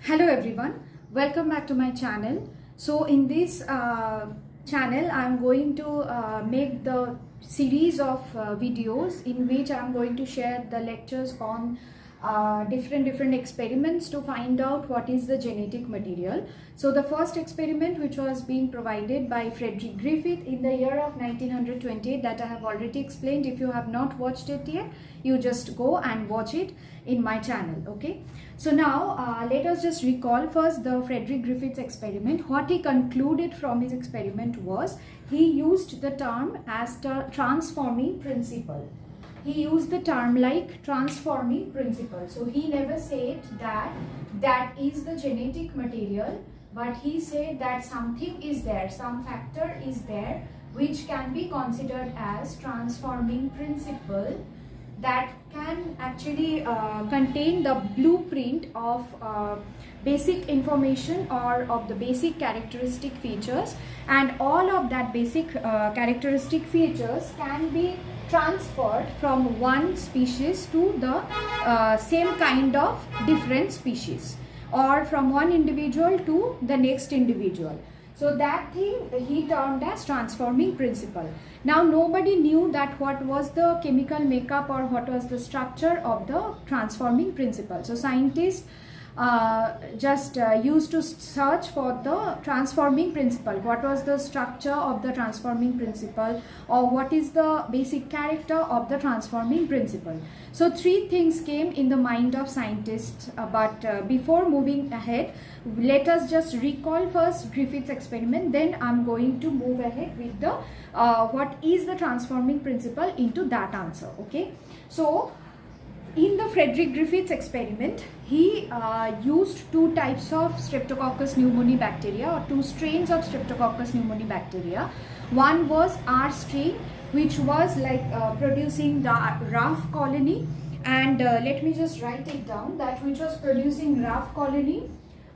Hello everyone, welcome back to my channel. So in this channel I'm going to make the series of videos in which I'm going to share the lectures on different experiments to find out what is the genetic material. So the first experiment, which was being provided by Frederick Griffith in the year of 1928, that I have already explained. If you have not watched it yet, you just go and watch it in my channel. Okay, so now let us just recall first the Frederick Griffith's experiment. What he concluded from his experiment was he used the term as the transforming principle. He used the term like transforming principle. So he never said that that is the genetic material, but he said that something is there, some factor is there which can be considered as transforming principle that can actually contain the blueprint of basic information or of the basic characteristic features, and all of that basic characteristic features can be transferred from one species to the same kind of different species, or from one individual to the next individual. So that thing he termed as transforming principle. Now nobody knew that what was the chemical makeup or what was the structure of the transforming principle. So scientists just used to search for the transforming principle. What was the structure of the transforming principle, or what is the basic character of the transforming principle? So three things came in the mind of scientists, but before moving ahead, let us just recall first Griffith's experiment, then I'm going to move ahead with the what is the transforming principle into that answer. Okay, so in the Frederick Griffith's experiment, he used two types of Streptococcus pneumoniae bacteria, or two strains of Streptococcus pneumoniae bacteria. One was R strain, which was like producing the rough colony, and let me just write it down, that which was producing rough colony,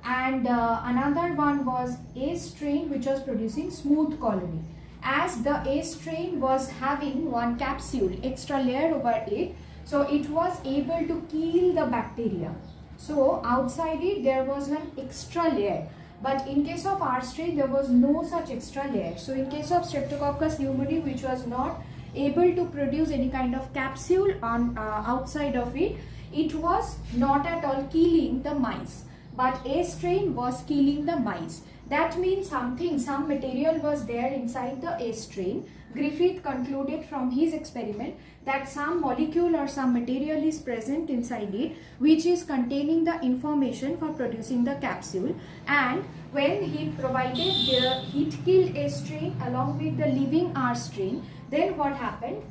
and another one was A strain, which was producing smooth colony. As the A strain was having one capsule, extra layer over it, so it was able to kill the bacteria. So outside it there was an extra layer, but in case of R strain there was no such extra layer. So in case of Streptococcus pneumoniae, which was not able to produce any kind of capsule on outside of it, it was not at all killing the mice, but A strain was killing the mice. That means some material was there inside the A strain. Griffith concluded from his experiment that some molecule or some material is present inside it which is containing the information for producing the capsule, and when he provided the heat killed A strain along with the living R strain, then what happened,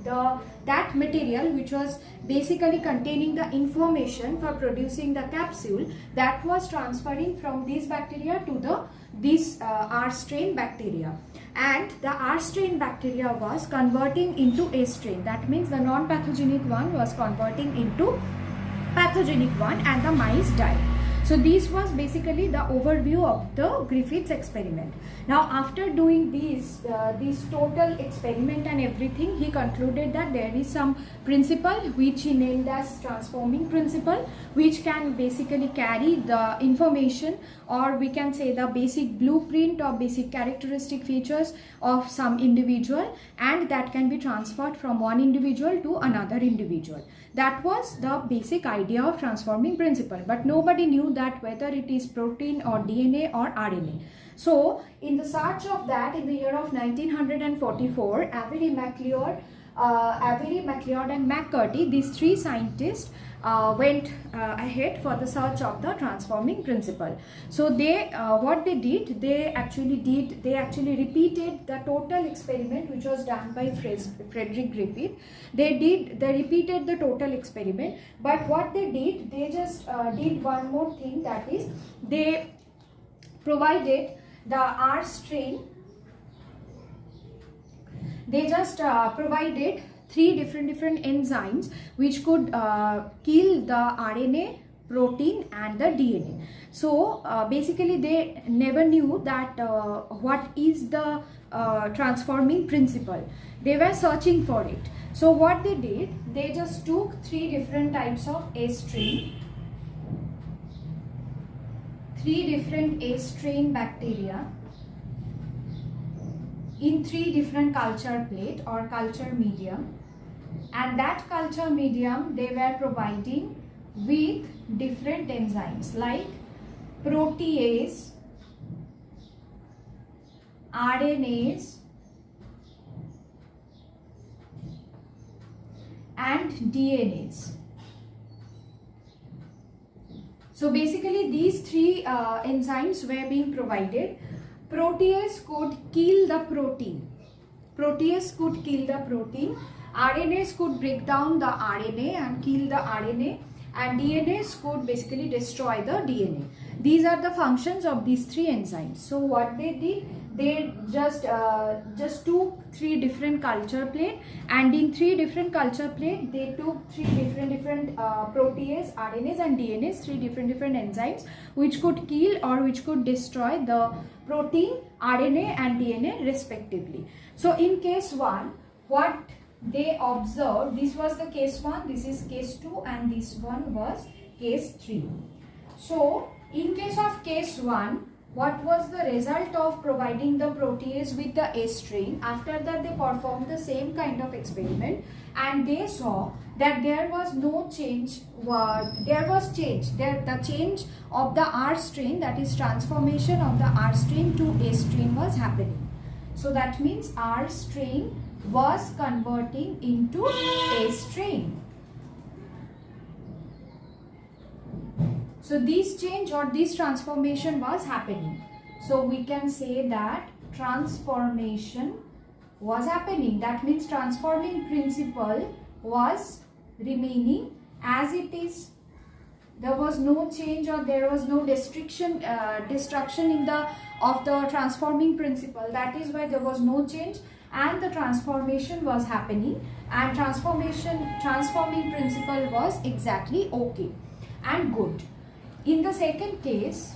that material which was basically containing the information for producing the capsule, that was transferring from this bacteria to this R strain bacteria, and the R strain bacteria was converting into A strain. That means the non-pathogenic one was converting into pathogenic one, and the mice died. So this was basically the overview of the Griffith's experiment. Now after doing this total experiment and everything, he concluded that there is some principle which he named as transforming principle, which can basically carry the information, or we can say the basic blueprint or basic characteristic features of some individual, and that can be transferred from one individual to another individual. That was the basic idea of transforming principle, but nobody knew that whether it is protein or DNA or RNA. So in the search of that, in the year of 1944, Avery, MacLeod and McCarty, these three scientists went ahead for the search of the transforming principle. So they what they did, they actually repeated the total experiment which was done by Frederick Griffith. They repeated the total experiment, but what they did, they just did one more thing, that is they provided the R strain. They just provided three different enzymes which could kill the RNA, protein and the DNA. So basically they never knew that what is the transforming principle. They were searching for it. So what they did, they just took three different types of A strain 3 different A strain bacteria in 3 different culture plate or culture medium, and that culture medium they were providing with different enzymes like protease, RNase and DNase. So basically these 3 enzymes were being provided. Protease could kill the protein. Protease could kill the protein. RNase could break down the RNA and kill the RNA, and DNase could basically destroy the DNA. These are the functions of these 3 enzymes. So what they did, they just took 3 different culture plate, and in 3 different culture plate they took 3 different protease, RNase and DNase, 3 different enzymes which could kill or which could destroy the protein, RNA and DNA respectively. So in case 1, what they observed, this was the case 1, this is case 2, and this one was case 3. So in case of case 1, what was the result of providing the protease with the A strain? After that they performed the same kind of experiment, and they saw that there was no change. There was change. The change of the R strain, that is transformation of the R strain to A strain, was happening. So that means R strain was converting into A strain. So this change or this transformation was happening. So we can say that transformation was happening. That means transforming principle was remaining as it is. There was no change or there was no destruction in of the transforming principle. That is why there was no change and the transformation was happening, and transforming principle was exactly okay and good. In the second case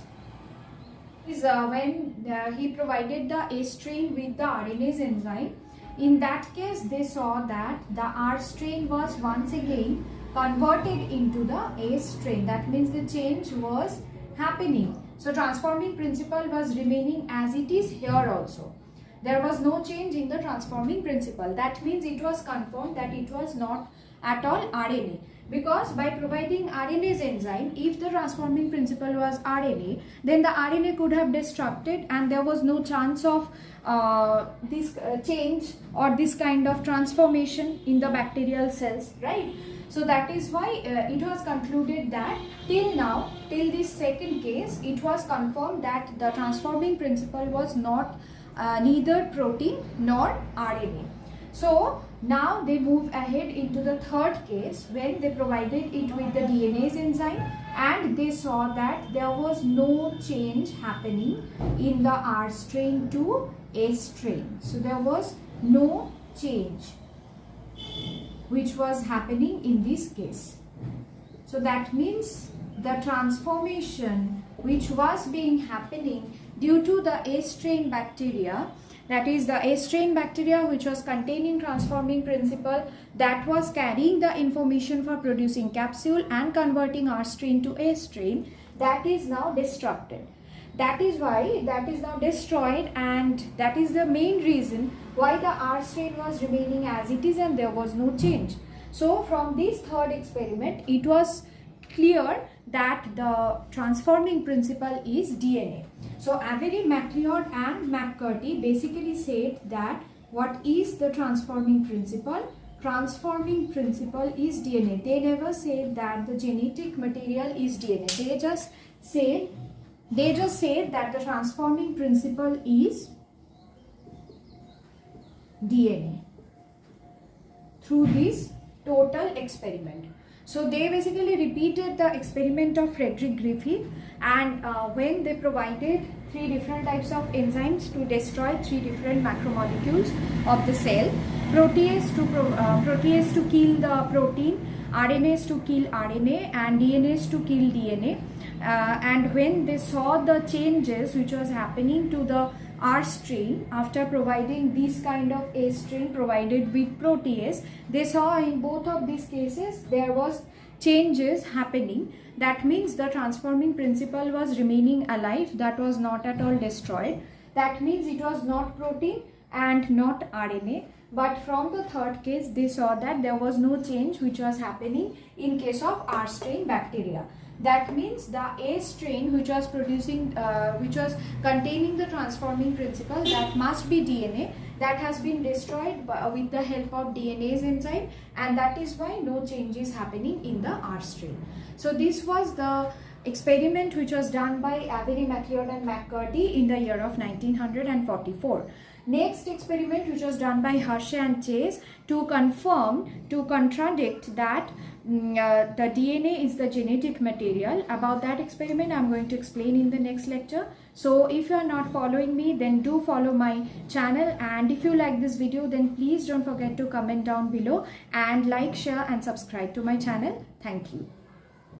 is when he provided the A strain with the RNase enzyme. In that case they saw that the R strain was once again converted into the A strain. That means the change was happening. So transforming principle was remaining as it is here also. There was no change in the transforming principle. That means it was confirmed that it was not at all RNA. Because by providing RNase enzyme, if the transforming principle was RNA, then the RNA could have destructed and there was no chance of this change or this kind of transformation in the bacterial cells, right? So that is why it was concluded that till now, till this second case, it was confirmed that the transforming principle was not neither protein nor RNA. So now they move ahead into the third case when they provided it with the DNase enzyme and they saw that there was no change happening in the R strain to A strain. So there was no change which was happening in this case. So that means the transformation which was being happening due to the A strain bacteria, that is the A strain bacteria which was containing transforming principle, that was carrying the information for producing capsule and converting R strain to A strain, that is now destructed. That is why that is now destroyed, and that is the main reason why the R strain was remaining as it is and there was no change. So from this third experiment, it was clear that the transforming principle is DNA. So Avery, MacLeod and McCarty basically said that what is the transforming principle? Transforming principle is DNA. They never said that the genetic material is DNA. They just said that the transforming principle is DNA through this total experiment. So they basically repeated the experiment of Frederick Griffith, and when they provided 3 different types of enzymes to destroy 3 different macromolecules of the cell, protease to kill the protein, RNase to kill RNA and DNase to kill DNA. And when they saw the changes which was happening to the R strain after providing this kind of A strain provided with protease, they saw in both of these cases there was changes happening. That means the transforming principle was remaining alive, that was not at all destroyed. That means it was not protein and not RNA. But from the third case, they saw that there was no change which was happening in case of R strain bacteria. That means the A strain which was containing the transforming principle, that must be DNA, that has been destroyed with the help of DNase enzyme, and that is why no change is happening in the R strain. So this was the experiment which was done by Avery, MacLeod and McCarty in the year of 1944. Next experiment which was done by Hershey and Chase to contradict that the DNA is the genetic material. About that experiment I am going to explain in the next lecture. So if you are not following me, then do follow my channel, and if you like this video, then please don't forget to comment down below and like, share and subscribe to my channel. Thank you.